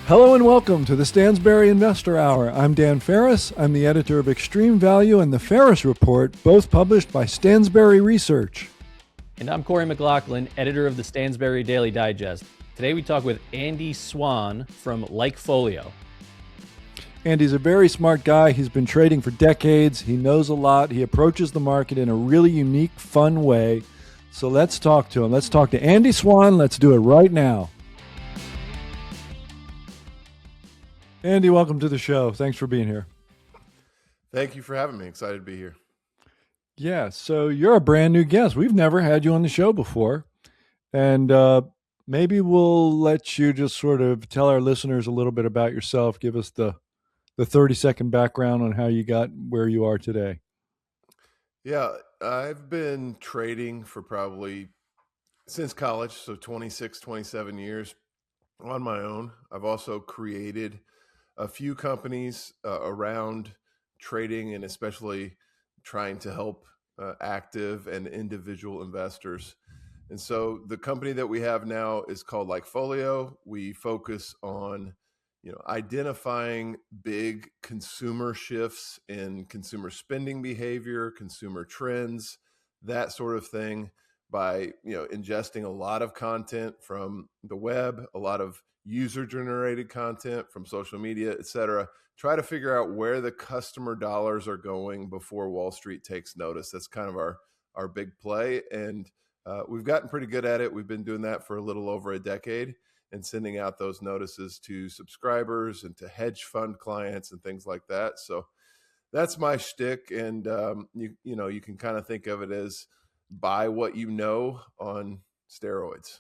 Hello and welcome to the Stansberry Investor Hour. I'm Dan Ferris. I'm the editor of Extreme Value and the Ferris Report, both published by Stansberry Research. And I'm Corey McLaughlin, editor of the Stansberry Daily Digest. Today we talk with Andy Swan from Likefolio. Andy's a very smart guy. He's been trading for decades. He knows a lot. He approaches the market in a really unique, fun way. So let's talk to him. Let's talk to Andy Swan. Let's do it right now. Andy, welcome to the show. Thanks for being here. Thank you for having me. Excited to be here. Yeah, so you're a brand new guest. We've never had you on the show before. And maybe we'll let you just sort of tell our listeners a little bit about yourself. Give us the 30-second background on how you got where you are today. Yeah, I've been trading for probably since college, so 26, 27 years on my own. I've also created a few companies around trading and especially trying to help active and individual investors. And so the company that we have now is called Likefolio. We focus on, identifying big consumer shifts in consumer spending behavior, consumer trends, that sort of thing by, ingesting a lot of content from the web, a lot of user-generated content from social media, et cetera. Try to figure out where the customer dollars are going before Wall Street takes notice. That's kind of our big play. And we've gotten pretty good at it. We've been doing that for a little over a decade and sending out those notices to subscribers and to hedge fund clients and things like that. So that's my shtick. And, you can kind of think of it as buy what you know on steroids.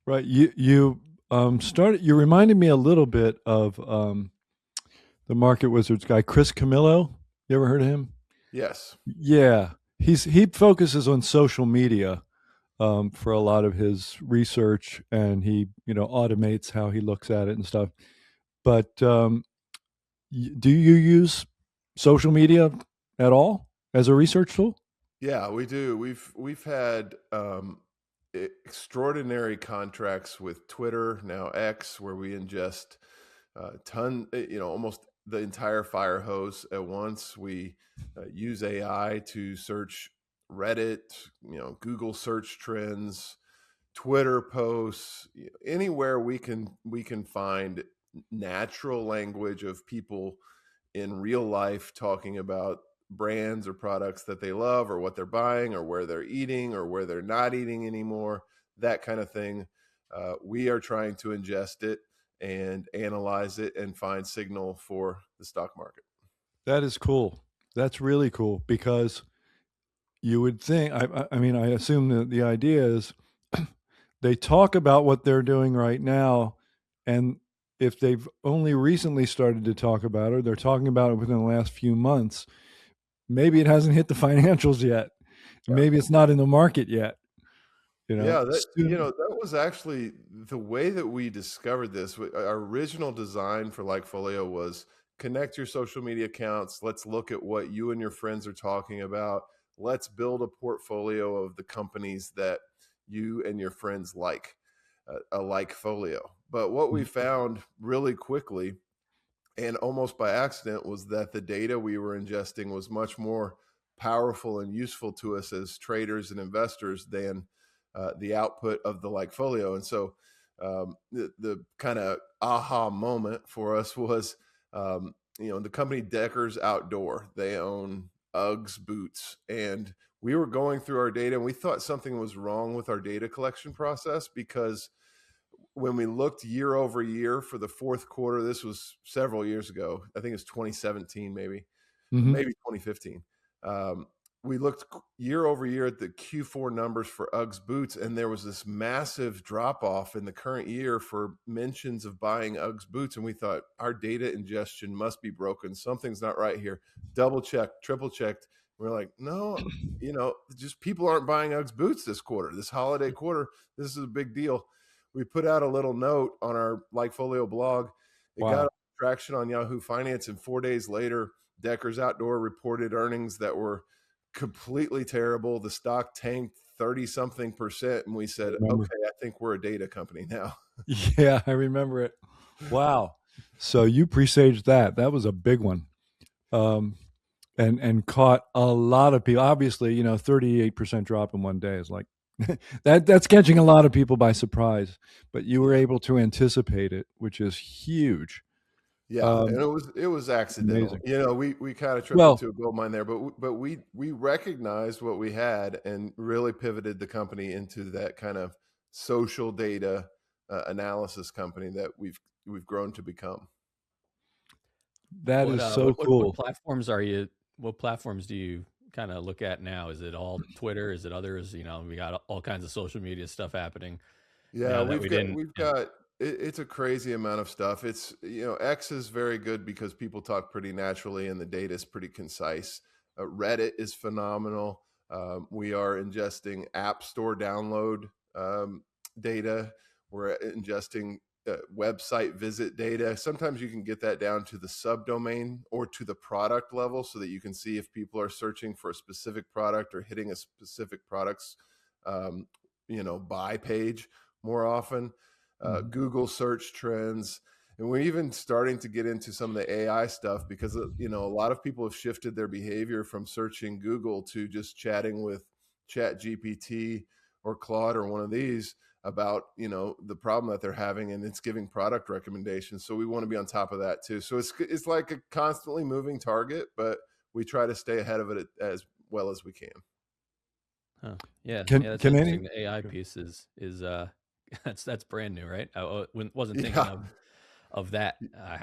Right. You reminded me a little bit of the Market Wizards guy, Chris Camillo. You ever heard of him? Yes. Yeah. He focuses on social media for a lot of his research, and he, automates how he looks at it and stuff. But do you use social media at all as a research tool? Yeah, we do. We've had extraordinary contracts with Twitter, now X, where we ingest almost the entire fire hose at once. We use AI to search Reddit, Google search trends, Twitter posts, anywhere we can find natural language of people in real life talking about brands or products that they love or what they're buying or where they're eating or where they're not eating anymore, that kind of thing. We are trying to ingest it and analyze it and find signal for the stock market. That is cool. That's really cool, because you would think, I mean, I assume that the idea is they talk about what they're doing right now, and if they've only recently started to talk about it, or they're talking about it within the last few months, maybe it hasn't hit the financials yet. Yeah. Maybe it's not in the market yet. Yeah, that was actually the way that we discovered this. Our original design for Likefolio was connect your social media accounts. Let's look at what you and your friends are talking about. Let's build a portfolio of the companies that you and your friends like, a Likefolio. But what we found really quickly and almost by accident was that the data we were ingesting was much more powerful and useful to us as traders and investors than the output of the Likefolio. And so the kind of aha moment for us was, the company Deckers Outdoor. They own Uggs boots. And we were going through our data and we thought something was wrong with our data collection process, because when we looked year over year for the fourth quarter, this was several years ago. I think it's 2017, maybe 2015. We looked year over year at the Q4 numbers for Uggs boots, and there was this massive drop off in the current year for mentions of buying Uggs boots. And we thought our data ingestion must be broken. Something's not right here. Double checked, triple checked. We're like, no, just people aren't buying Uggs boots this quarter, this holiday quarter. This is a big deal. We put out a little note on our Likefolio blog. It got traction on Yahoo Finance, and 4 days later, Deckers Outdoor reported earnings that were completely terrible. The stock tanked 30-something%, and we said, okay, I think we're a data company now. Yeah, I remember it. Wow. So you presaged that. That was a big one. Um, and caught a lot of people. Obviously, 38% drop in one day is like that's catching a lot of people by surprise. But you were Yeah. able to anticipate it, which is huge. Yeah, and Um, it was accidental. Amazing. We kind of tripped Well, into a gold mine there, but we recognized what we had and really pivoted the company into that kind of social data analysis company that we've grown to become. that What is so what cool. platforms are you? What platforms do you kind of look at now? Is it all Twitter? Is it others? We got all kinds of social media stuff happening Yeah, now that we didn't. we've Yeah. got it's a crazy amount of stuff. It's X is very good because people talk pretty naturally and the data is pretty concise. Reddit is phenomenal. We are ingesting App Store download data. We're ingesting website visit data. Sometimes you can get that down to the subdomain or to the product level so that you can see if people are searching for a specific product or hitting a specific product's um, buy page more often. Mhm. Google search trends, and we're even starting to get into some of the AI stuff because a lot of people have shifted their behavior from searching Google to just chatting with Chat GPT or Claude or one of these about the problem that they're having, and it's giving product recommendations. So we want to be on top of that too. So it's like a constantly moving target, but we try to stay ahead of it as well as we can. Huh. Yeah, Can yeah, that's can any interesting. The AI piece is that's brand new, right? Wasn't thinking Yeah. of that.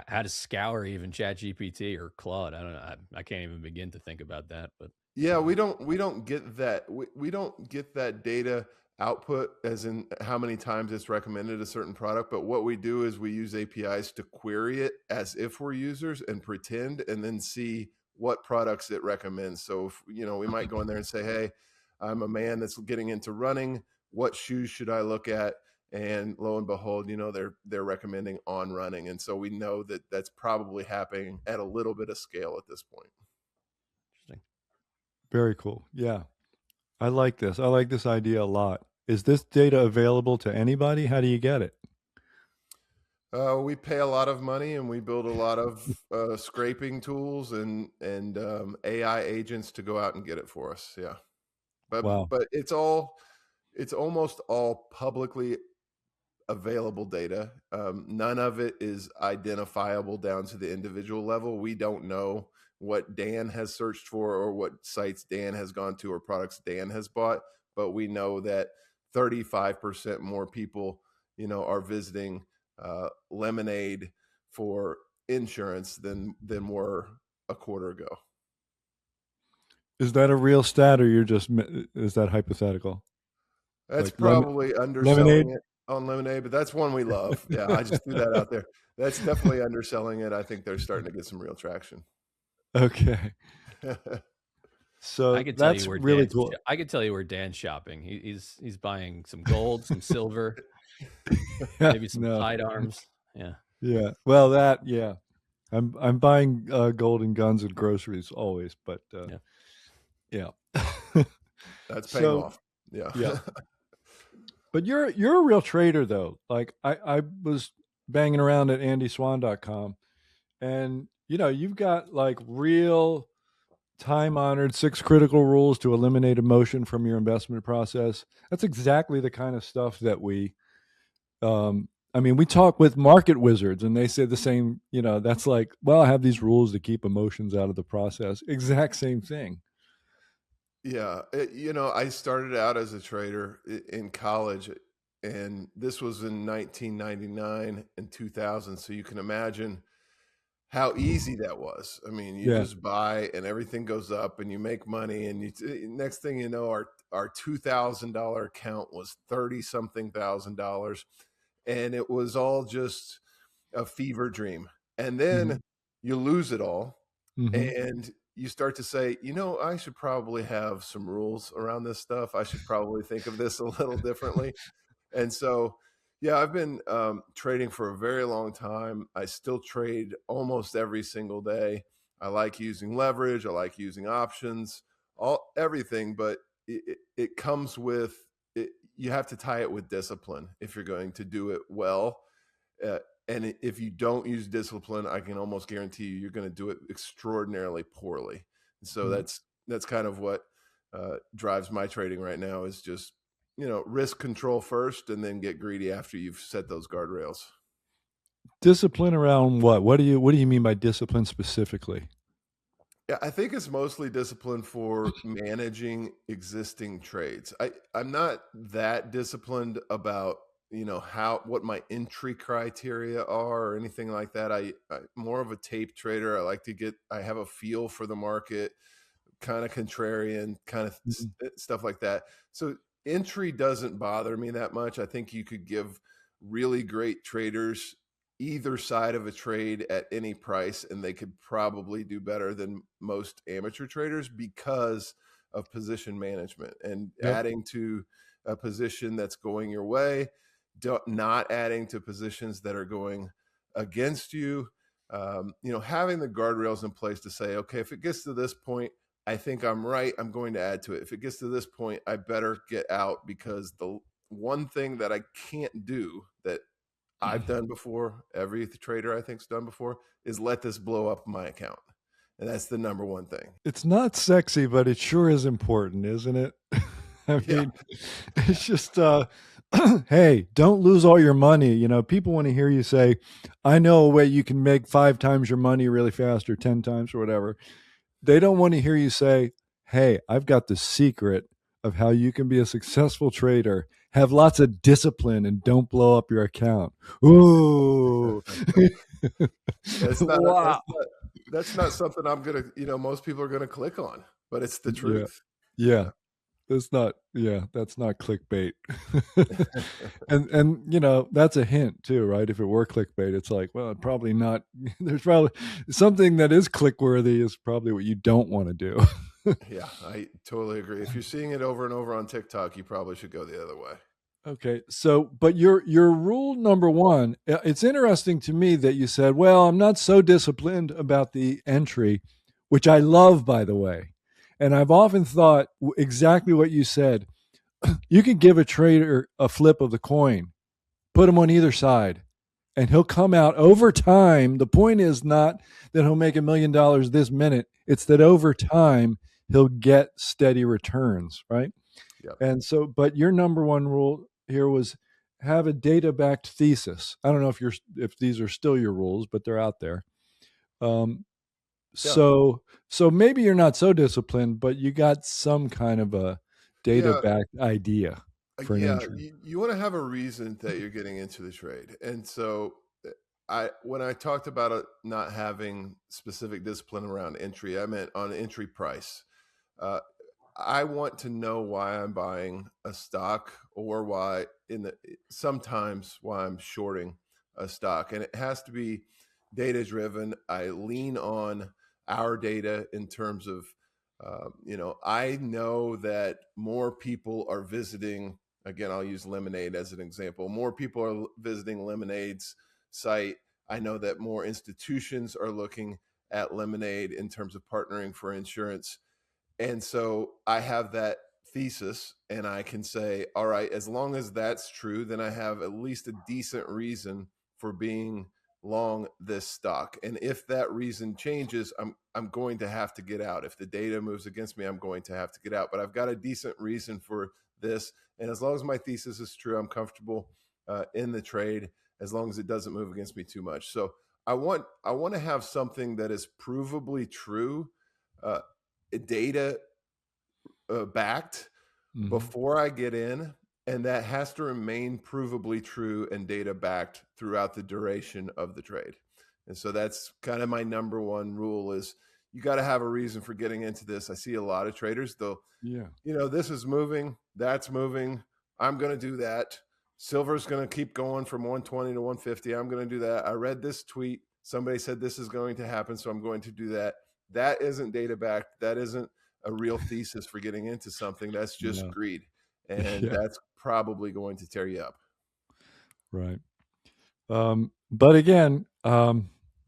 How to scour even Chat GPT or Claude. I don't know. I can't even begin to think about that. But Yeah, uh, we don't get that we don't get that data output as in how many times it's recommended a certain product, but what we do is we use APIs to query it as if we're users and pretend and then see what products it recommends. So if we might go in there and say, "Hey, I'm a man that's getting into running. What shoes should I look at?" And lo and behold, they're recommending On Running, and so we know that that's probably happening at a little bit of scale at this point. interesting. Very cool. Yeah. I like this. I like this idea a lot. Is this data available to anybody? How do you get it? We pay a lot of money and we build a lot of scraping tools and AI agents to go out and get it for us. Yeah, but Wow. but it's almost all publicly available data. None of it is identifiable down to the individual level. We don't know what Dan has searched for or what sites Dan has gone to or products Dan has bought, but we know that 35% more people, are visiting Lemonade for insurance than were a quarter ago. Is that a real stat or is that hypothetical? That's Like probably underselling lemonade? it on Lemonade, but that's one we love. Yeah, I just threw that out there. That's definitely underselling it. I think they're starting to get some real traction. Okay. I So could tell you that's where really cool. I could tell you where Dan's shopping. He's buying some gold, some silver, Yeah. maybe some No. sidearms. Yeah, Yeah. Well, yeah. I'm buying golden guns and groceries always, but yeah. yeah. That's paying So off. Yeah. yeah. But you're a real trader though. Like I was banging around at andyswan.com, and you've got like real time honored six critical rules to eliminate emotion from your investment process. That's exactly the kind of stuff that we talk with market wizards and they say the same, that's like, well, I have these rules to keep emotions out of the process. Exact same thing. Yeah. I started out as a trader in college, and this was in 1999 and 2000. So you can imagine how easy that was. I mean, you Yeah. just buy and everything goes up and you make money. And next thing you know, our $2,000 account was 30 something $1,000. And it was all just a fever dream. And then Hmm. you lose it all Hmm. and you start to say, I should probably have some rules around this stuff. I should probably think of this a little differently. And so, yeah, I've been trading for a very long time. I still trade almost every single day. I like using leverage. I like using options, everything. But it comes with it. You have to tie it with discipline if you're going to do it well. Uh, And if you don't use discipline, I can almost guarantee you're going to do it extraordinarily poorly. So that's kind of what drives my trading right now, is just, risk control first and then get greedy after you've set those guardrails. Discipline around what? What do you mean by discipline specifically? Yeah, I think it's mostly discipline for managing existing trades. I'm not that disciplined about, what my entry criteria are or anything like that. I'm more of a tape trader. I have a feel for the market, kind of contrarian, kind of Mhm. stuff like that. So entry doesn't bother me that much. I think you could give really great traders either side of a trade at any price, and they could probably do better than most amateur traders because of position management and Yep. adding to a position that's going your way, not adding to positions that are going against you. Having the guardrails in place to say, okay, if it gets to this point, I think I'm right, I'm going to add to it. If it gets to this point, I better get out, because the one thing that I can't do, that I've done before, every trader I think's done before, is let this blow up my account. And that's the number one thing. It's not sexy, but it sure is important, isn't it? I Yeah. mean, it's just hey, don't lose all your money. People want to hear you say, I know a way you can make 5 times your money really fast, or 10 times, or whatever. They don't want to hear you say, hey, I've got the secret of how you can be a successful trader. Have lots of discipline and don't blow up your account. Ooh. That's not Wow. that's not something I'm gonna, most people are gonna click on, but it's the Yeah. truth. Yeah. That's not clickbait. And that's a hint too, right? If it were clickbait, it's like, well, probably not. There's probably something that is click-worthy is probably what you don't want to do. Yeah, I totally agree. If you're seeing it over and over on TikTok, you probably should go the other way. Okay. So, but your rule number one, it's interesting to me that you said, well, I'm not so disciplined about the entry, which I love, by the way. And I've often thought exactly what you said. You can give a trader a flip of the coin, put him on either side, and he'll come out over time. The point is not that he'll make $1 million this minute, it's that over time he'll get steady returns, right? Yep. And so, but your number one rule here was have a data backed thesis. I don't know if these are still your rules, but they're out there. Um, Yeah. so maybe you're not so disciplined, but you got some kind of a data Yeah. backed idea for an Yeah. entry. You want to have a reason that you're getting into the trade. And so when I talked about not having specific discipline around entry, I meant on entry price. Uh, I want to know why I'm buying a stock, or sometimes why I'm shorting a stock. And it has to be data driven. I lean on our data in terms of, I know that more people are visiting, again, I'll use Lemonade as an example. More people are visiting Lemonade's site. I know that more institutions are looking at Lemonade in terms of partnering for insurance. And so I have that thesis, and I can say, all right, as long as that's true, then I have at least a decent reason for being long this stock. And if that reason changes, I'm going to have to get out. If the data moves against me, I'm going to have to get out. But I've got a decent reason for this. And as long as my thesis is true, I'm comfortable in the trade, as long as it doesn't move against me too much. So I want to have something that is provably true, uh, data backed, Mm-hmm. before I get in, and that has to remain provably true and data backed throughout the duration of the trade. And so that's kind of my number one rule, is you got to have a reason for getting into this. I see a lot of traders, though, Yeah. this is moving, that's moving, I'm going to do that. Silver's going to keep going from 120 to 150. I'm going to do that. I read this tweet. Somebody said this is going to happen, so I'm going to do that. That isn't data backed. That isn't a real thesis for getting into something. That's just No. greed. And Yeah. that's probably going to tear you up. Right. But again,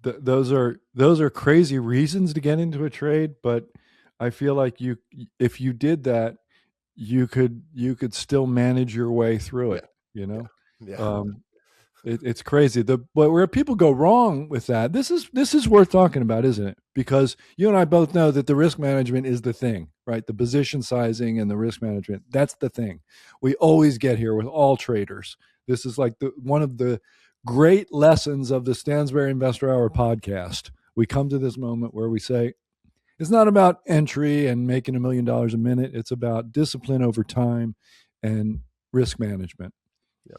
those are crazy reasons to get into a trade. But I feel like if you did that, you could still manage your way through Yeah. it. You know. Yeah. Yeah. Um, It's crazy. But where people go wrong with that, this is worth talking about, isn't it? Because you and I both know that the risk management is the thing, right? The position sizing and the risk management, that's the thing. We always get here with all traders. This is like one of the great lessons of the Stansberry Investor Hour podcast. We come to this moment where we say, it's not about entry and making $1 million a minute. It's about discipline over time and risk management. Yeah.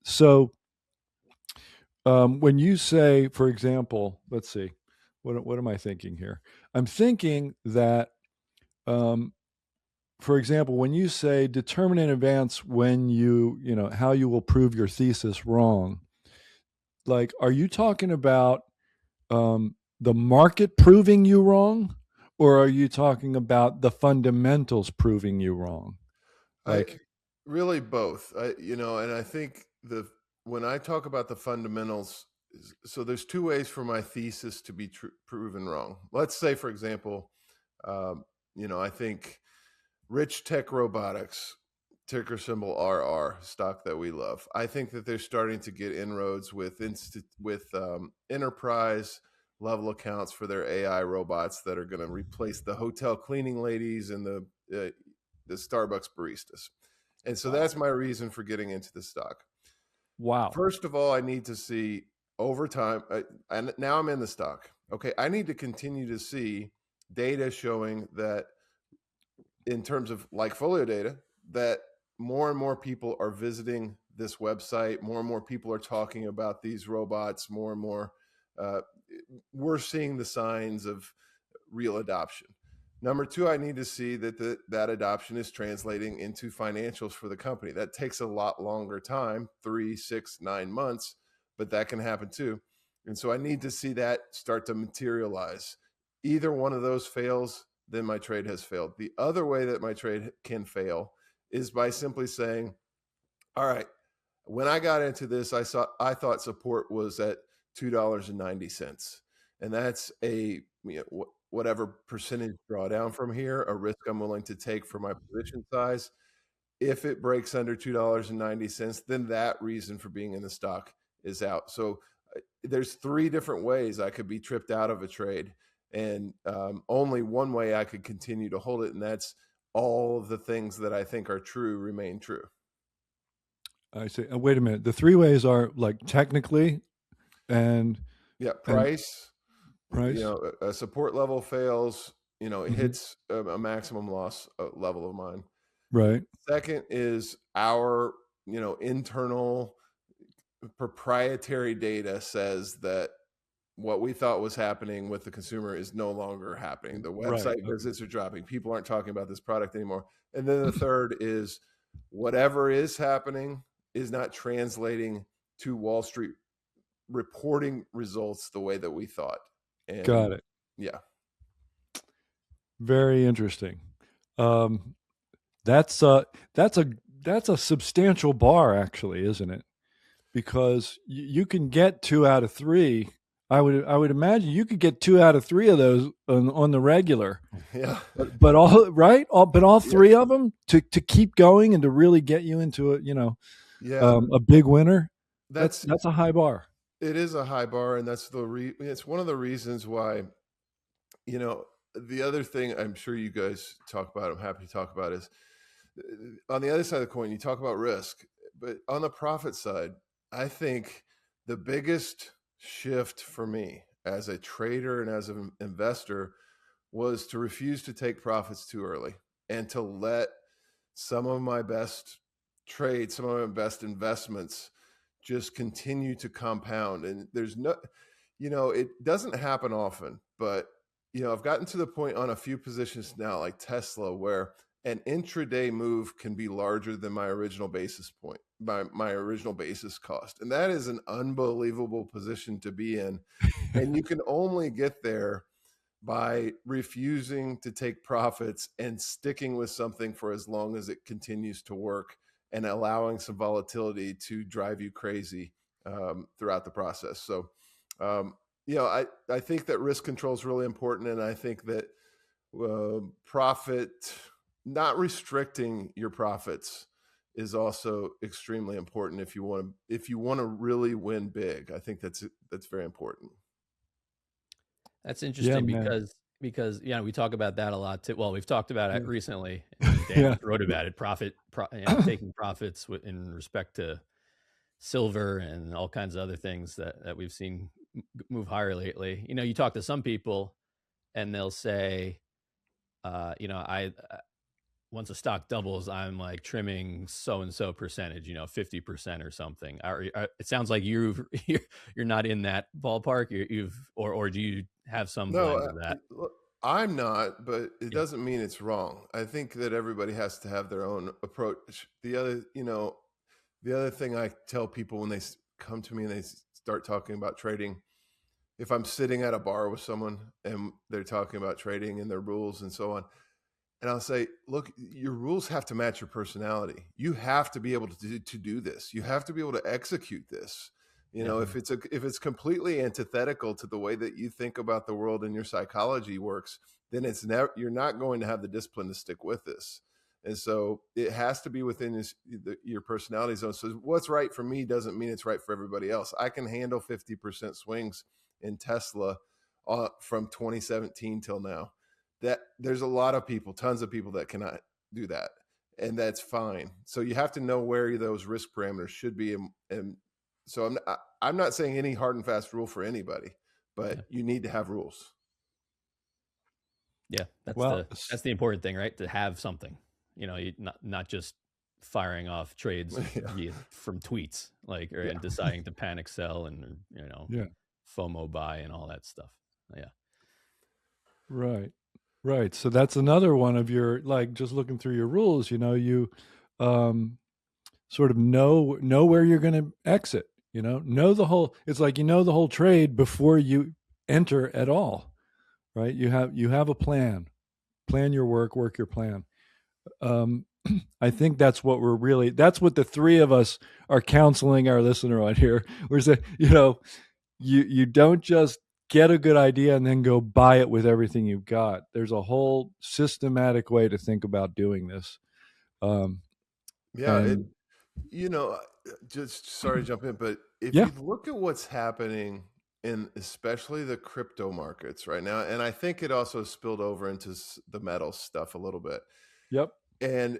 So, when you say, for example, let's see, what am I thinking here? I'm thinking that, for example, when you say determine in advance when you know how you will prove your thesis wrong, like, are you talking about the market proving you wrong, or are you talking about the fundamentals proving you wrong? I Like, really both. And I think when I talk about the fundamentals, so there's two ways for my thesis to be proven wrong. Let's say, for example, I think Rich Tech Robotics, ticker symbol RR, stock that we love. I think that they're starting to get inroads with enterprise level accounts for their AI robots that are going to replace the hotel cleaning ladies and the Starbucks baristas. And so that's my reason for getting into the stock. wow. First of all, I need to see over time, and now I'm in the stock. Okay, I need to continue to see data showing that, in terms of Likefolio data, that more and more people are visiting this website. More and more people are talking about these robots. More and more, we're seeing the signs of real adoption. Number two, I need to see that that adoption is translating into financials for the company. That takes a lot longer time, 3, 6, 9 months, but that can happen too. And so I need to see that start to materialize. Either one of those fails, then my trade has failed. The other way that my trade can fail is by simply saying, all right, when I got into this, I thought support was at $2.90. And that's whatever percentage drawdown from here, a risk I'm willing to take for my position size. If it breaks under $2.90, then that reason for being in the stock is out. So there's 3 different ways I could be tripped out of a trade, and only one way I could continue to hold it, and that's all of the things that I think are true remain true. I say, wait a minute. The 3 ways are like technically and price. Price. A support level fails, it hits a maximum loss level of mine. Right. Second is our, internal proprietary data says that what we thought was happening with the consumer is no longer happening. The website visits are dropping. People aren't talking about this product anymore. And then the third is whatever is happening is not translating to Wall Street reporting results the way that we thought. And got it. Yeah. Very interesting. That's a substantial bar, actually, isn't it? Because you can get 2 out of 3. I would imagine you could get 2 out of 3 of those on the regular. Yeah. But all 3 of them to keep going and to really get you into a big winner. That's a high bar. It is a high bar, and that's it's one of the reasons why, the other thing I'm sure you guys talk about, I'm happy to talk about, is on the other side of the coin, you talk about risk, but on the profit side, I think the biggest shift for me as a trader and as an investor was to refuse to take profits too early and to let some of my best trades, some of my best investments just continue to compound. And there's it doesn't happen often, but I've gotten to the point on a few positions now, like Tesla, where an intraday move can be larger than my original basis point, my original basis cost. And that is an unbelievable position to be in. And you can only get there by refusing to take profits and sticking with something for as long as it continues to work, and allowing some volatility to drive you crazy throughout the process. So, I think that risk control is really important. And I think that not restricting your profits is also extremely important if you want to really win big. I think that's very important. That's Yeah, interesting man. because we talk about that a lot too. Well, we've talked about it Yeah. recently, and Dan Yeah. just wrote about it. Taking profits in respect to silver and all kinds of other things that we've seen move higher lately. You talk to some people, and they'll say, I once a stock doubles, I'm like trimming so and so percentage, 50% or something. It sounds like you're not in that ballpark. Or do you have some No, blend of that? I'm not, but it Yeah. doesn't mean it's wrong. I think that everybody has to have their own approach. The other thing I tell people when they come to me and they start talking about trading, if I'm sitting at a bar with someone and they're talking about trading and their rules and so on, and I'll say, look, your rules have to match your personality. You have to be able to do this. You have to be able to execute this. Yeah. If it's completely antithetical to the way that you think about the world and your psychology works, then you're not going to have the discipline to stick with this. And so it has to be within your personality zone. So what's right for me doesn't mean it's right for everybody else. I can handle 50% swings in Tesla from 2017 till now. That there's a lot of people, tons of people that cannot do that, and that's fine. So you have to know where those risk parameters should be, and so I'm not saying any hard and fast rule for anybody, but you need to have rules. Yeah, Well, that's the important thing, right? To have something, not just firing off trades from tweets, and deciding to panic sell and yeah. FOMO buy and all that stuff. Yeah. Right. Right. So that's another one of your, like, just looking through your rules, you sort of know where you're going to exit, know the whole, it's like, the whole trade before you enter at all, right? You have a plan your work your plan. I think that's what that's what the three of us are counseling our listener on here. We're saying, you don't just get a good idea and then go buy it with everything you've got. There's a whole systematic way to think about doing this. Yeah, And just sorry to jump in, but if yeah, you look at what's happening in especially the crypto markets right now, and I think it also spilled over into the metal stuff a little bit. yep. And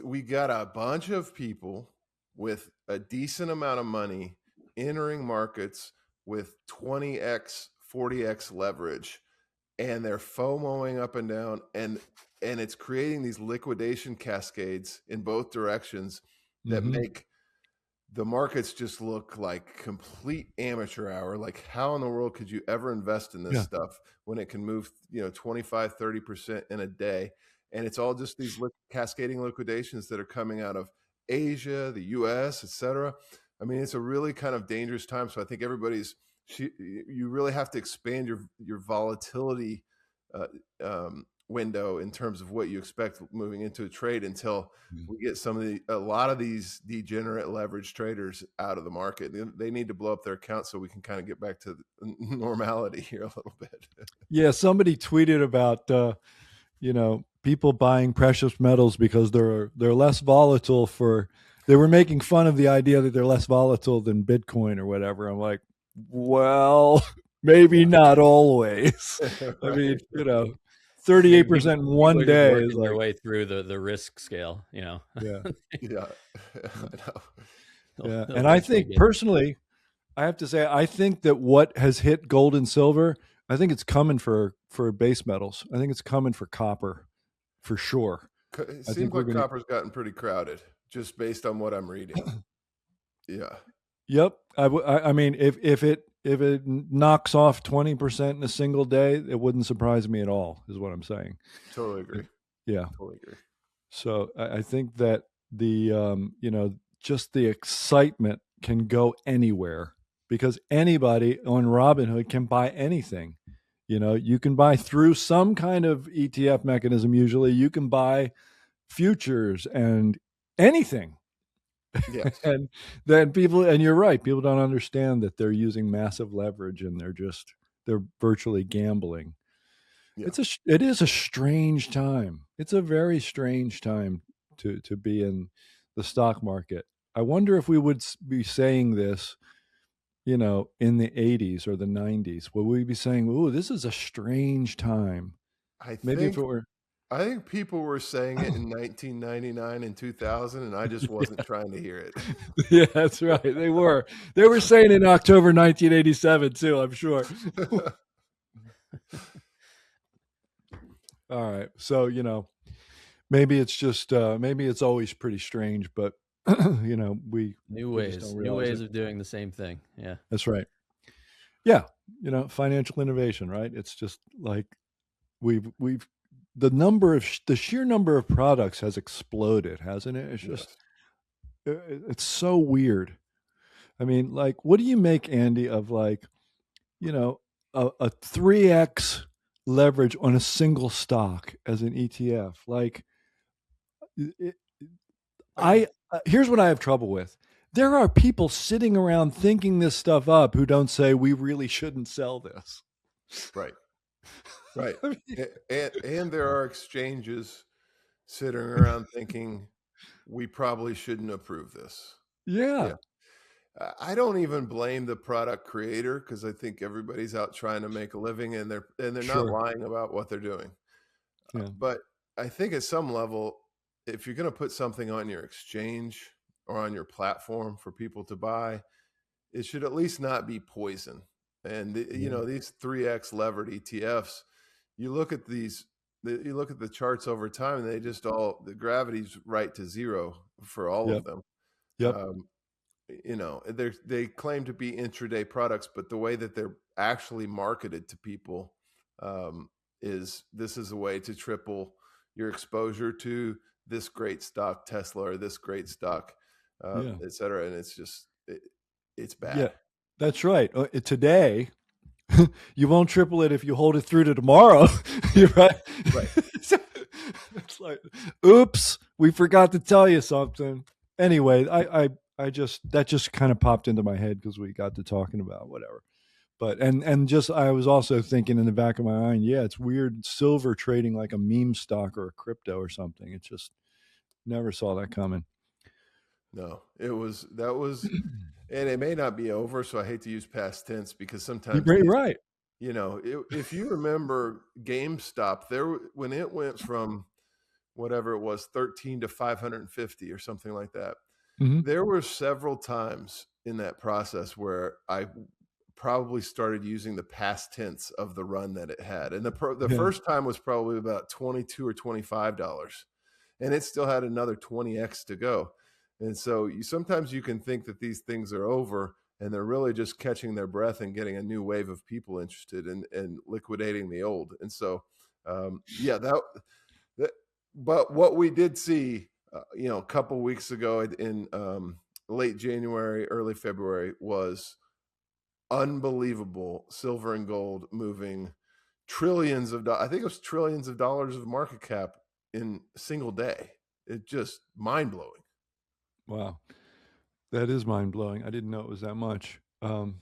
we got a bunch of people with a decent amount of money entering markets with 20x 40x leverage, and they're FOMOing up and down, and it's creating these liquidation cascades in both directions that make the markets just look like complete amateur hour. Like, how in the world could you ever invest in this stuff when it can move 25 30% in a day? And it's all just these cascading liquidations that are coming out of Asia, the US, etc. I mean, it's a really kind of dangerous time. So I think you really have to expand your volatility window in terms of what you expect moving into a trade until we get a lot of these degenerate leverage traders out of the market. They need to blow up their accounts so we can kind of get back to normality here a little bit. Yeah, somebody tweeted about people buying precious metals because they're less volatile they were making fun of the idea that they're less volatile than Bitcoin or whatever. I'm like, well, maybe not always. Right. I mean, 38% in one people are just day working is like their way through the risk scale, yeah. Yeah. I know. Yeah. And I think personally, I have to say, I think that what has hit gold and silver, I think it's coming for base metals. I think it's coming for copper for sure. It I seems think we're like going to. copper's gotten pretty crowded just based on what I'm reading. Yeah. Yep. I mean, if it knocks off 20% in a single day, it wouldn't surprise me at all, is what I'm saying. Totally agree. Yeah. Totally agree. So I think that just the excitement can go anywhere because anybody on Robinhood can buy anything. You can buy through some kind of ETF mechanism. Usually you can buy futures and anything. Yes. And then and you're right, people don't understand that they're using massive leverage and they're virtually gambling. Yeah. It is a strange time. It's a very strange time to be in the stock market. I wonder if we would be saying this, in the 80s or the 90s. Will we be saying, "Ooh, this is a strange time"? I Maybe if think it were. I think people were saying it in 1999 and 2000, and I just wasn't trying to hear it. Yeah, that's right. They were. They were saying in October 1987 too, I'm sure. All right. So, maybe it's just maybe it's always pretty strange, but we just don't new realize ways it. of doing the same thing. Yeah. That's right. Yeah, financial innovation, right? It's just like we've the sheer number of products has exploded, hasn't it? It's just it's so weird. I mean, like, what do you make, Andy, of like, a 3x leverage on a single stock as an ETF? Like, it, here's what I have trouble with. There are people sitting around thinking this stuff up who don't say we really shouldn't sell this. Right. Right. And there are exchanges sitting around thinking we probably shouldn't approve this. Yeah. I don't even blame the product creator, because I think everybody's out trying to make a living, and they're not lying about what they're doing. Yeah. But I think at some level, if you're going to put something on your exchange or on your platform for people to buy, it should at least not be poison. And these 3x levered ETFs, you look at you look at the charts over time, and they just the gravity's right to zero for all of them. Yep. They claim to be intraday products, but the way that they're actually marketed to people is this is a way to triple your exposure to this great stock, Tesla, or this great stock, et cetera. And it's just, it's bad. Yeah, that's right. Today, you won't triple it if you hold it through to tomorrow. You're right. Right. It's like, oops, we forgot to tell you something. Anyway, that just kind of popped into my head because we got to talking about whatever. But and just I was also thinking in the back of my mind, yeah, it's weird silver trading like a meme stock or a crypto or something. It's just never saw that coming. No, that was, and it may not be over. So I hate to use past tense, because sometimes you're right. If you remember GameStop, when it went from whatever it was, 13 to 550 or something like that, there were several times in that process where I probably started using the past tense of the run that it had. And the first time was probably about $22 or $25, and it still had another 20x to go. And so sometimes you can think that these things are over, and they're really just catching their breath and getting a new wave of people interested in liquidating the old. And so, but what we did see, a couple weeks ago in late January, early February, was unbelievable. Silver and gold moving trillions of dollars. I think it was trillions of dollars of market cap in a single day. It's just mind blowing. Wow. That is mind blowing. I didn't know it was that much. And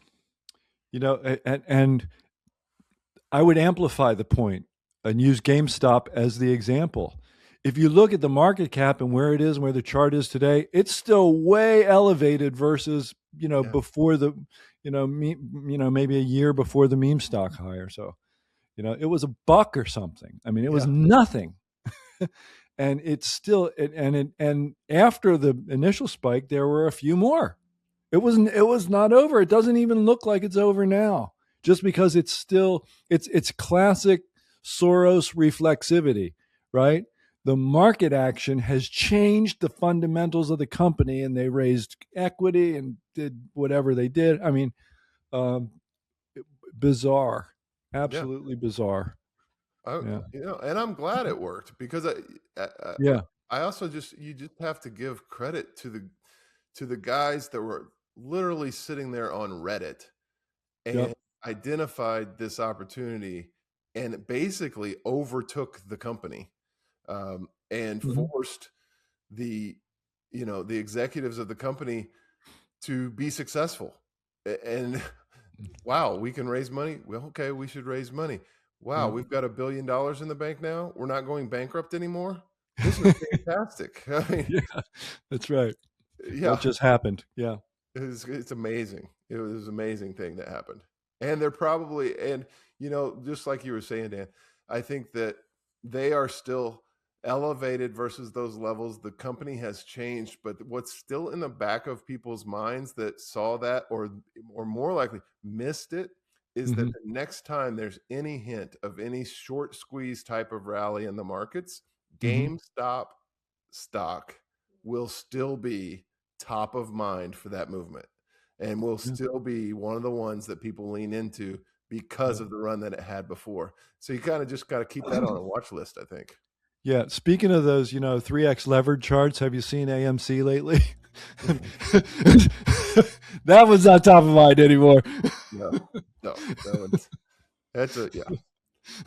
I would amplify the point and use GameStop as the example. If you look at the market cap and where it is and where the chart is today, it's still way elevated versus, before the, maybe a year before the meme stock high or so. It was $1 or something. I mean, it was nothing. And it's still, and after the initial spike, there were a few more. It was not over. It doesn't even look like it's over now, just because it's still, it's classic Soros reflexivity, right? The market action has changed the fundamentals of the company, and they raised equity and did whatever they did. I mean, bizarre, absolutely bizarre. And I'm glad it worked, because I also you just have to give credit to the guys that were literally sitting there on Reddit and identified this opportunity and basically overtook the company, and forced the executives of the company to be successful. And wow, we can raise money. Well, okay, we should raise money. Wow, we've got $1 billion in the bank now. We're not going bankrupt anymore. this is fantastic. I mean, Yeah, that's right. yeah, What just happened? Yeah. it's amazing. It was an amazing thing that happened. And they're probably, and just like you were saying, Dan, I think that they are still elevated versus those levels. The company has changed, but what's still in the back of people's minds that saw that, or more likely missed it, is that Hmm. the next time there's any hint of any short squeeze type of rally in the markets, Hmm. GameStop stock will still be top of mind for that movement, and will Yeah. still be one of the ones that people lean into because Yeah. of the run that it had before. So you kind of just got to keep that on a watch list, I think. Yeah. Speaking of those, 3x levered charts, have you seen AMC lately? That was not top of mind anymore. No, no, that one's yeah.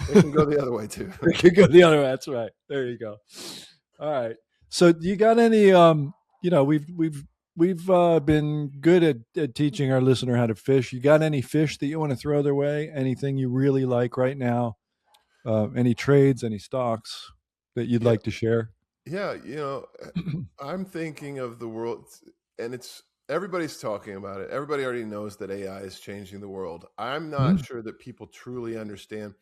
It can go the other way too. It could go the other way. That's right. There you go. All right. So, do you got any? We've been good at teaching our listener how to fish. You got any fish that you want to throw their way? Anything you really like right now? Any trades? Any stocks that you'd Yeah, like to share? yeah. I'm thinking of the world, and it's everybody's talking about it. Everybody already knows that AI is changing the world. I'm not Mhm. sure that people truly understand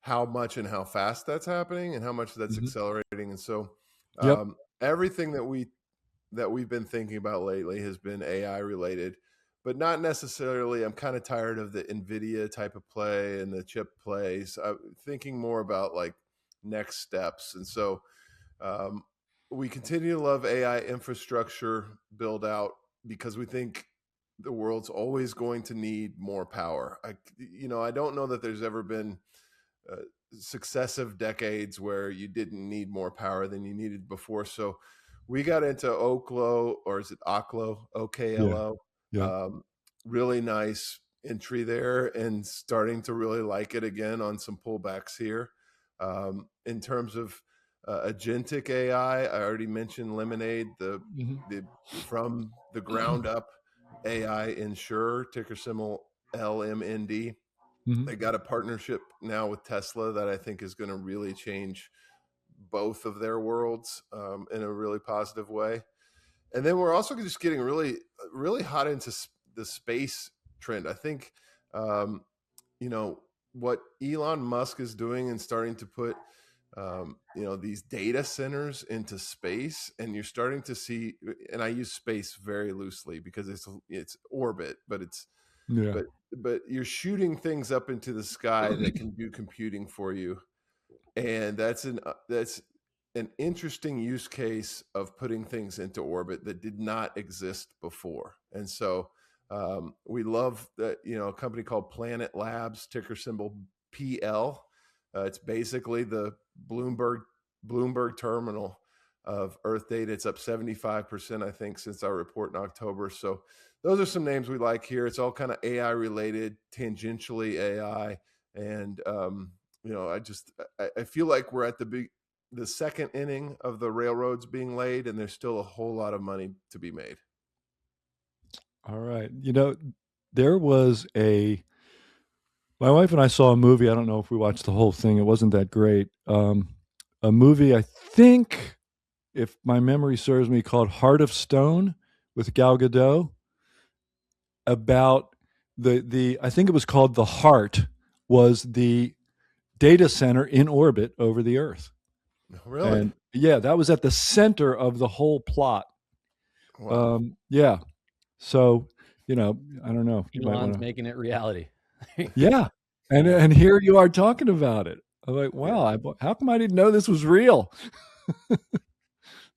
how much and how fast that's happening and how much that's Mhm. accelerating. And so, Yep. everything that we've been thinking about lately has been AI related, but not necessarily. I'm kind of tired of the Nvidia type of play and the chip plays. I'm thinking more about like next steps. And so, um, we continue to love AI infrastructure build out because we think the world's always going to need more power. I don't know that there's ever been uh, successive decades where you didn't need more power than you needed before. So we got into Oklo, or is it Oklo? Yeah. OKLO. Yeah. Um, really nice entry there, and starting to really like it again on some pullbacks here. In terms of agentic AI, I already mentioned Lemonade, Hmm. the from the ground up AI insurer, ticker symbol LMND. Hmm. They got a partnership now with Tesla that I think is going to really change both of their worlds, in a really positive way. And then we're also just getting really, really hot into the space trend. I think, um, you know, what Elon Musk is doing and starting to put, these data centers into space, and you're starting to see, and I use space very loosely because it's orbit, but Yeah. but but you're shooting things up into the sky that can do computing for you, and that's an interesting use case of putting things into orbit that did not exist before. And so, we love that, a company called Planet Labs, ticker symbol PL. It's basically the Bloomberg terminal of Earth data. It's up 75%, I think, since our report in October. So those are some names we like here. It's all kind of AI related, tangentially AI. And, I feel like we're at the second inning of the railroads being laid, and there's still a whole lot of money to be made. All right. There was my wife and I saw a movie. I don't know if we watched the whole thing. It wasn't that great. A movie, I think, if my memory serves me, called Heart of Stone with Gal Gadot, about the I think it was called The Heart, was the data center in orbit over the Earth. Really? And yeah, that was at the center of the whole plot. Wow. Yeah. So, I don't know. You might want Elon's to. making it reality. Yeah. And Yeah. and here you are talking about it. I'm like, Yeah. wow, how come I didn't know this was real?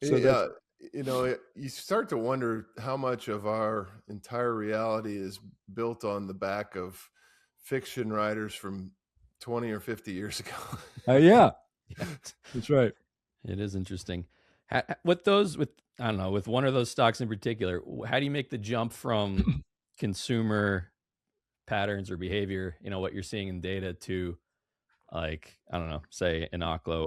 So that's Yeah. You start to wonder how much of our entire reality is built on the back of fiction writers from 20 or 50 years ago. yeah, Yeah. that's right. It is interesting. With I don't know, with one of those stocks in particular, how do you make the jump from consumer patterns or behavior, what you're seeing in data, to, like, I don't know, say an Oklo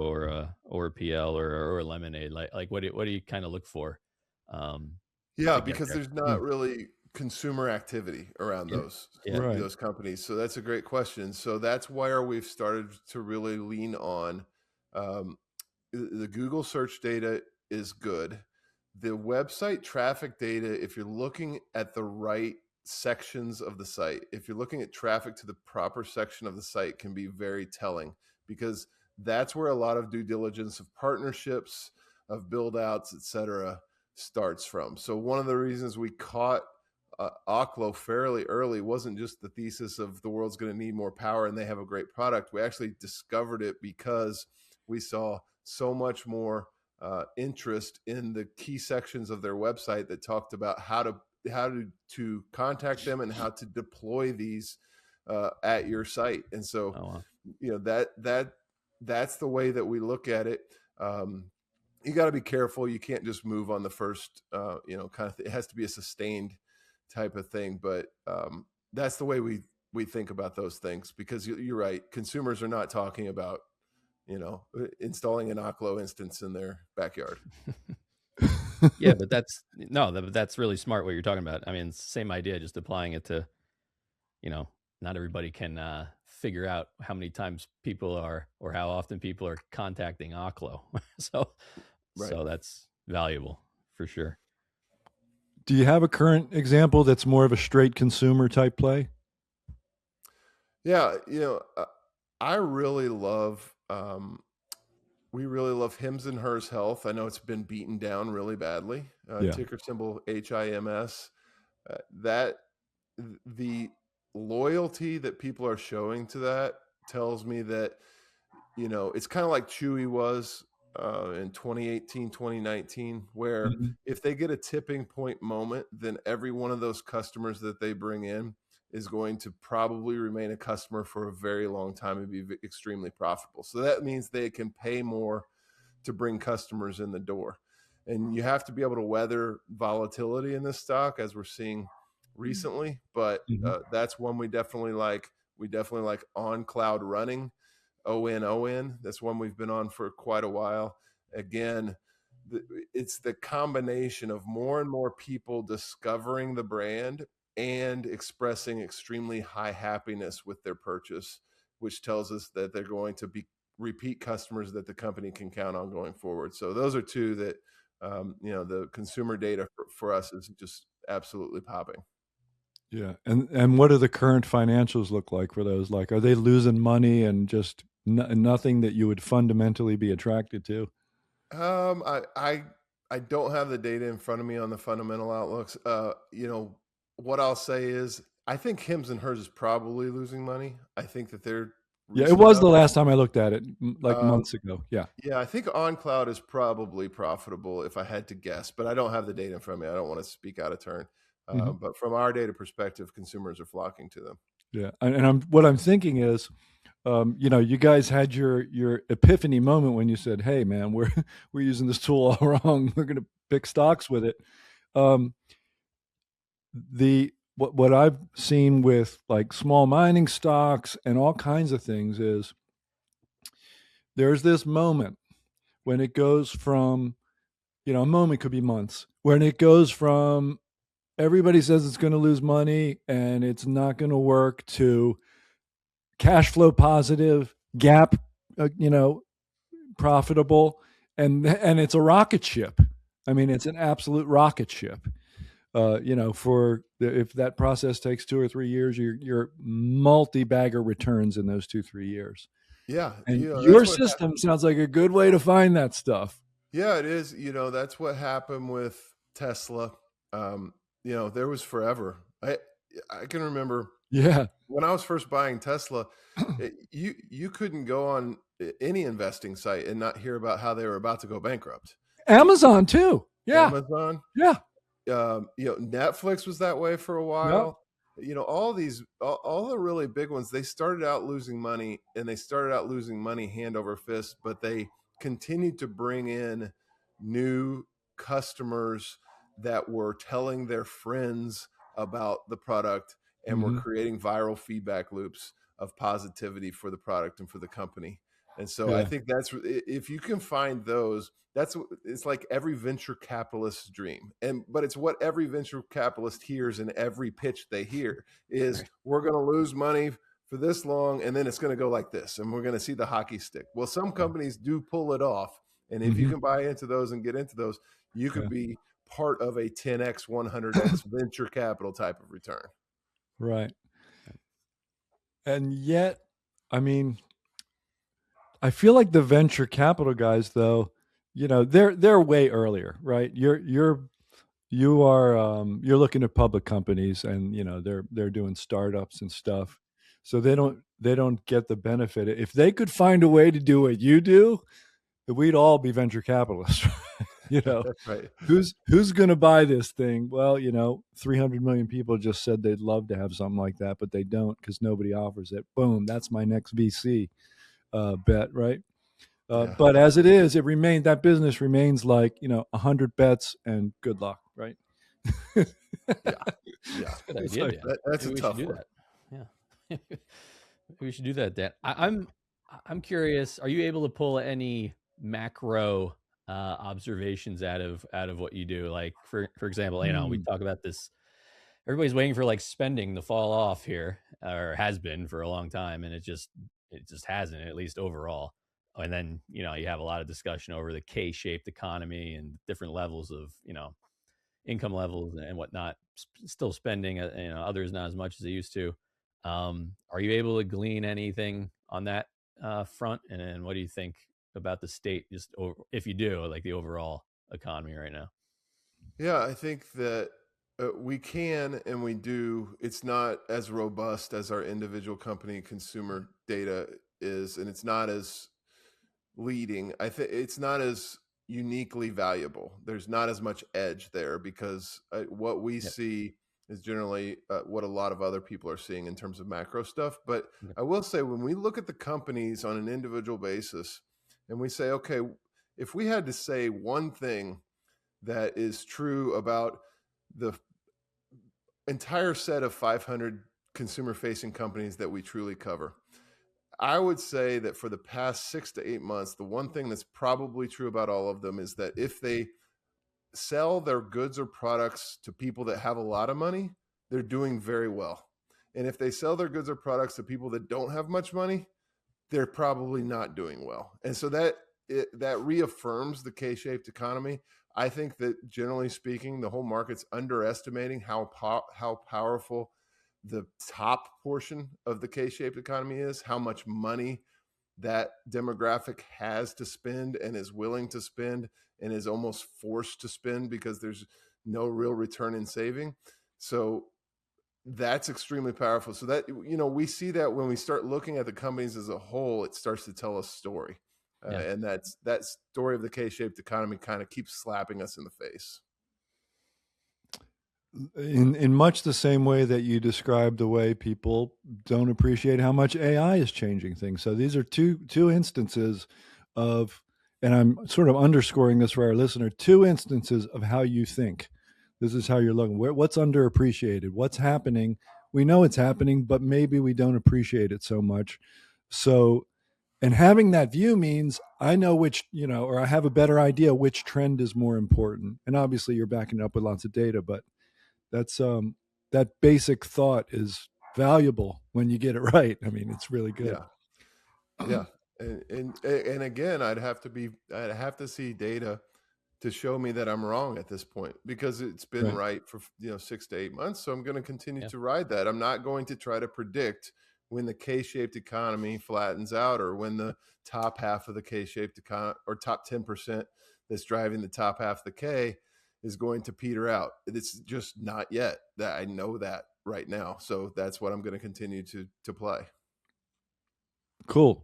or a PL or a Lemonade? Like what do you kind of look for, um, Yeah, to get because there? there's Yeah, not really consumer activity around Yeah. those Yeah. right. those companies. So that's a great question. So that's where we've started to really lean on, um, the Google search data is good. The website traffic data, if you're looking at the right sections of the site, if you're looking at traffic to the proper section of the site, can be very telling, because that's where a lot of due diligence of partnerships, of build outs, etc., starts from. So one of the reasons we caught Oklo fairly early wasn't just the thesis of the world's going to need more power and they have a great product. We actually discovered it because we saw so much more interest in the key sections of their website that talked about how to contact them and how to deploy these at your site. And so, that's the way that we look at it. You got to be careful. You can't just move on the first, kind of. It has to be a sustained type of thing. But that's the way we think about those things, because you're right. Consumers are not talking about, installing an Oklo instance in their backyard. Yeah, but that's really smart what you're talking about. I mean, it's the same idea, just applying it to, not everybody can figure out how many times people are, or how often people are contacting Oklo. So that's valuable for sure. Do you have a current example that's more of a straight consumer type play? Yeah, I really love. We really love Hims and Hers Health. I know it's been beaten down really badly. Ticker symbol HIMS. That the loyalty that people are showing to that tells me that, it's kind of like Chewy was in 2018, 2019, where if they get a tipping point moment, then every one of those customers that they bring in is going to probably remain a customer for a very long time and be extremely profitable. So that means they can pay more to bring customers in the door. And you have to be able to weather volatility in this stock, as we're seeing recently. But that's one we definitely like. We definitely like On Cloud Running, ON. That's one we've been on for quite a while. Again, it's the combination of more and more people discovering the brand and expressing extremely high happiness with their purchase, which tells us that they're going to be repeat customers that the company can count on going forward. So those are two that, the consumer data for us is just absolutely popping. Yeah. And what do the current financials look like for those? Like, are they losing money and just nothing that you would fundamentally be attracted to? I don't have the data in front of me on the fundamental outlooks. What I'll say is, I think Hims and Hers is probably losing money. I think that they're it was the last time I looked at it, like months ago. Yeah. Yeah, I think OnCloud is probably profitable if I had to guess, but I don't have the data in front of me. I don't want to speak out of turn. But from our data perspective, consumers are flocking to them. Yeah, and what I'm thinking is, you guys had your epiphany moment when you said, "Hey, man, we're using this tool all wrong. We're going to pick stocks with it." What I've seen with like small mining stocks and all kinds of things is there's this moment when it goes from, a moment could be months, when it goes from everybody says it's going to lose money and it's not going to work to cash flow positive, gap, profitable, and it's a rocket ship. I mean, it's an absolute rocket ship. If that process takes 2 or 3 years, you're multi-bagger returns in those 2-3 years. Yeah, and your system sounds like a good way to find that stuff. Yeah, it is. That's what happened with Tesla. There was forever. I can remember. Yeah. When I was first buying Tesla, you couldn't go on any investing site and not hear about how they were about to go bankrupt. Amazon too. Yeah. Amazon. Yeah. Netflix was that way for a while. Yep. All the really big ones, they started out losing money, and they started out losing money hand over fist, but they continued to bring in new customers that were telling their friends about the product and were creating viral feedback loops of positivity for the product and for the company. And so I think that's, if you can find those, it's like every venture capitalist's dream. But it's what every venture capitalist hears in every pitch they hear is, we're going to lose money for this long, and then it's going to go like this, and we're going to see the hockey stick. Well, some companies do pull it off, And if you can buy into those and get into those, you could be part of a 10x, 100x venture capital type of return. Right. And yet, I mean, I feel like the venture capital guys, though, they're way earlier, right? You're looking at public companies, and they're doing startups and stuff, so they don't get the benefit. If they could find a way to do what you do, we'd all be venture capitalists. That's right. Who's going to buy this thing? Well, 300 million people just said they'd love to have something like that, but they don't because nobody offers it. Boom, that's my next VC bet, right? But as it is, that business remains like 100 bets and good luck, right? Yeah, that's a good idea, like, Dan. that's Maybe a tough one. Yeah, we should do that, Dan. I'm curious. Are you able to pull any macro observations out of what you do? Like for example, we talk about this. Everybody's waiting for like spending to fall off here, or has been for a long time, and it just hasn't, at least overall. And then you have a lot of discussion over the K-shaped economy and different levels of income levels and whatnot. Still spending, others not as much as they used to. Are you able to glean anything on that front? And what do you think about the state, just if you do, like the overall economy right now? Yeah, I think that we can and we do. It's not as robust as our individual company consumer data is, and it's not as leading. I think it's not as uniquely valuable. There's not as much edge there because what we see is generally what a lot of other people are seeing in terms of macro stuff. But I will say, when we look at the companies on an individual basis and we say, okay, if we had to say one thing that is true about the entire set of 500 consumer facing companies that we truly cover, I would say that for the past 6 to 8 months, the one thing that's probably true about all of them is that if they sell their goods or products to people that have a lot of money, they're doing very well. And if they sell their goods or products to people that don't have much money, they're probably not doing well. And so that reaffirms the K-shaped economy. I think that generally speaking, the whole market's underestimating how powerful the top portion of the K-shaped economy is, how much money that demographic has to spend and is willing to spend and is almost forced to spend because there's no real return in saving. So that's extremely powerful. So that, we see that when we start looking at the companies as a whole, it starts to tell a story. And that story of the K-shaped economy kind of keeps slapping us in the face. In much the same way that you described the way people don't appreciate how much AI is changing things. So these are two instances of, and I'm sort of underscoring this for our listener, two instances of how you think. This is how you're looking. What's underappreciated? What's happening? We know it's happening, but maybe we don't appreciate it so much. So, and having that view means I know which, or I have a better idea which trend is more important. And obviously you're backing it up with lots of data, but that's that basic thought is valuable when you get it right. I mean, it's really good. Yeah. And again, I'd have to see data to show me that I'm wrong at this point, because it's been right for 6 to 8 months. So I'm going to continue to ride that. I'm not going to try to predict when the K-shaped economy flattens out, or when the top half of the K-shaped economy, or top 10% that's driving the top half of the K, is going to peter out. It's just not yet. That I know that right now. So that's what I'm going to continue to play. Cool.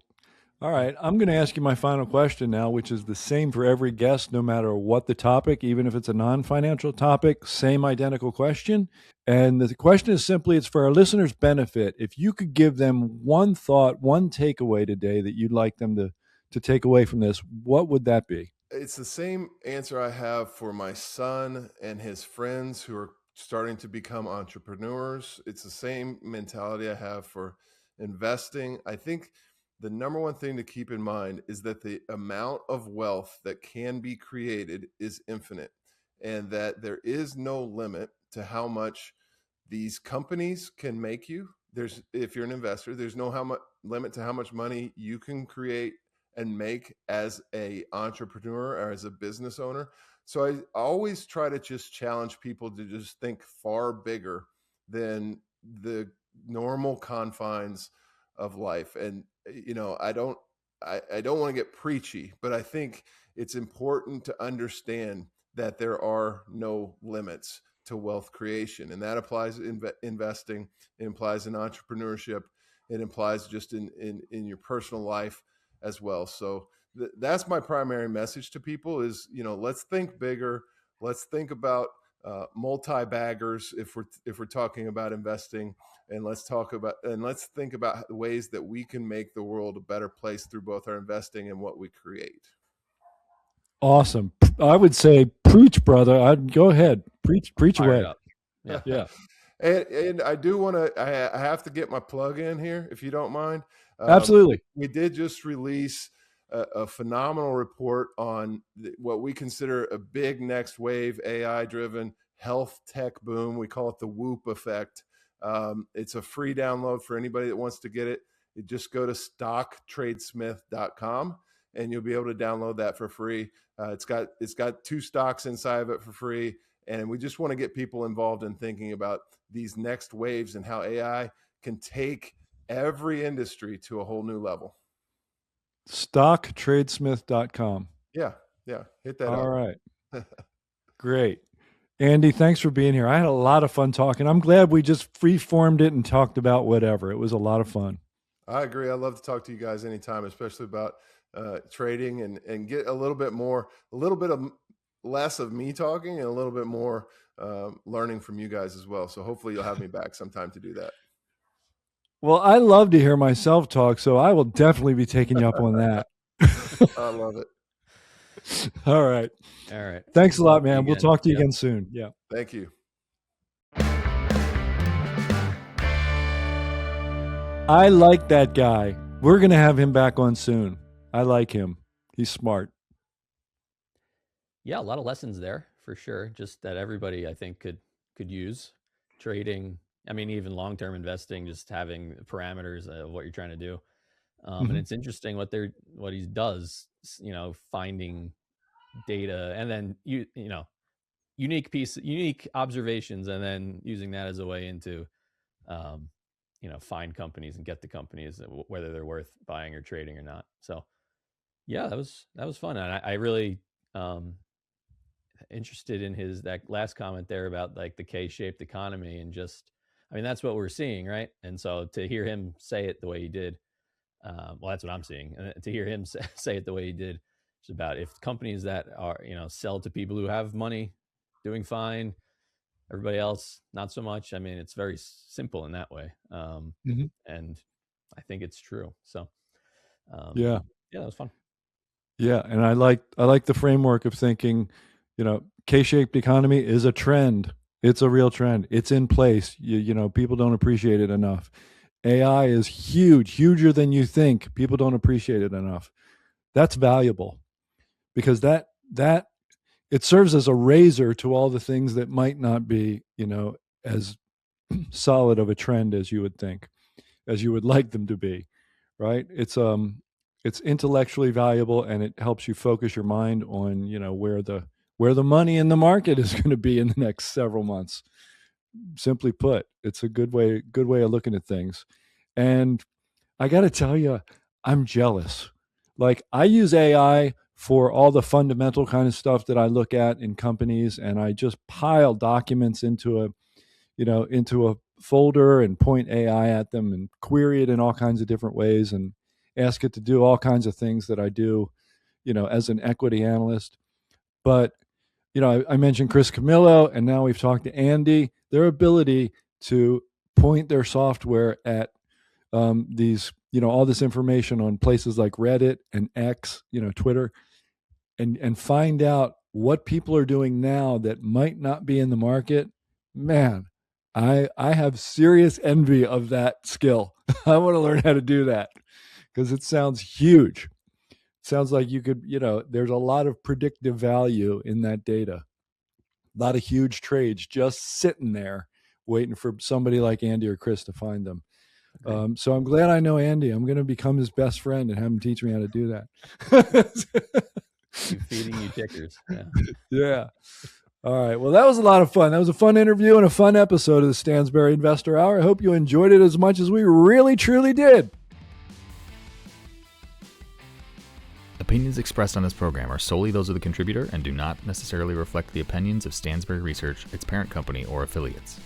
All right. I'm going to ask you my final question now, which is the same for every guest, no matter what the topic, even if it's a non-financial topic, same identical question. And the question is simply, it's for our listeners' benefit. If you could give them one thought, one takeaway today that you'd like them to take away from this, what would that be? It's the same answer I have for my son and his friends who are starting to become entrepreneurs. It's the same mentality I have for investing. I think the number one thing to keep in mind is that the amount of wealth that can be created is infinite, and that there is no limit to how much these companies can make you. If you're an investor, there's no limit to how much money you can create and make as a entrepreneur or as a business owner. So I always try to just challenge people to just think far bigger than the normal confines of life. And I don't want to get preachy, but I think it's important to understand that there are no limits to wealth creation, and that applies in investing. It implies in entrepreneurship. It implies just in your personal life as well. So that's my primary message to people: is let's think bigger. Let's think about multi-baggers if we're talking about investing, and let's think about ways that we can make the world a better place through both our investing and what we create. Awesome. I would say preach, brother. I'd go ahead. Preach away. Yeah. Yeah. And I do want to, I have to get my plug in here, if you don't mind. Absolutely. We did just release a phenomenal report on what we consider a big next wave AI-driven health tech boom. We call it the Whoop effect. It's a free download for anybody that wants to get it. You just go to stocktradesmith.com and you'll be able to download that for free. It's got 2 stocks inside of it for free. And we just want to get people involved in thinking about these next waves and how AI can take every industry to a whole new level. Stocktradesmith.com. Yeah. Hit that All up. right. Great. Andy, thanks for being here. I had a lot of fun talking. I'm glad we just free-formed it and talked about whatever. It was a lot of fun. I agree. I love to talk to you guys anytime, especially about trading and get a little bit less of me talking and a little bit more learning from you guys as well. So hopefully you'll have me back sometime to do that. Well, I love to hear myself talk, so I will definitely be taking you up on that. I love it. All right. Thanks a lot, man. We'll talk to you again soon. Yeah. Thank you. I like that guy. We're going to have him back on soon. I like him. He's smart. Yeah, a lot of lessons there for sure. Just that everybody, I think, could use. Trading, I mean, even long-term investing, just having parameters of what you're trying to do. And it's interesting what he does, finding data and then unique observations, and then using that as a way into find companies and get the companies, whether they're worth buying or trading or not. So yeah, that was fun. And I really interested in that last comment there about like the K-shaped economy, and just, I mean, that's what we're seeing, right? And so to hear him say it the way he did, well, that's what I'm seeing. And to hear him say it the way he did, it's about if companies that are, sell to people who have money, doing fine, everybody else not so much. I mean, it's very simple in that way. And I think it's true. So yeah, that was fun. Yeah, and I like the framework of thinking, K-shaped economy is a trend. It's a real trend. It's in place. People don't appreciate it enough. AI is huger than you think. People don't appreciate it enough. That's valuable because that it serves as a razor to all the things that might not be, as solid of a trend as you would think, as you would like them to be, right? It's intellectually valuable, and it helps you focus your mind on, where the money in the market is going to be in the next several months. Simply put, it's a good way of looking at things. And I got to tell you, I'm jealous. Like, I use AI for all the fundamental kind of stuff that I look at in companies, and I just pile documents into a folder and point AI at them and query it in all kinds of different ways and ask it to do all kinds of things that I do, as an equity analyst. But I mentioned Chris Camillo, and now we've talked to Andy. Their ability to point their software at these, all this information on places like Reddit and X, Twitter, and find out what people are doing now that might not be in the market. Man, I have serious envy of that skill. I want to learn how to do that because it sounds huge. Sounds like you could, there's a lot of predictive value in that data. A lot of huge trades just sitting there waiting for somebody like Andy or Chris to find them. So I'm glad I know Andy. I'm going to become his best friend and have him teach me how to do that. Keep feeding you tickers. Yeah. Yeah. All right. Well, that was a lot of fun. That was a fun interview and a fun episode of the Stansberry Investor Hour. I hope you enjoyed it as much as we really, truly did. Opinions expressed on this program are solely those of the contributor and do not necessarily reflect the opinions of Stansberry Research, its parent company, or affiliates.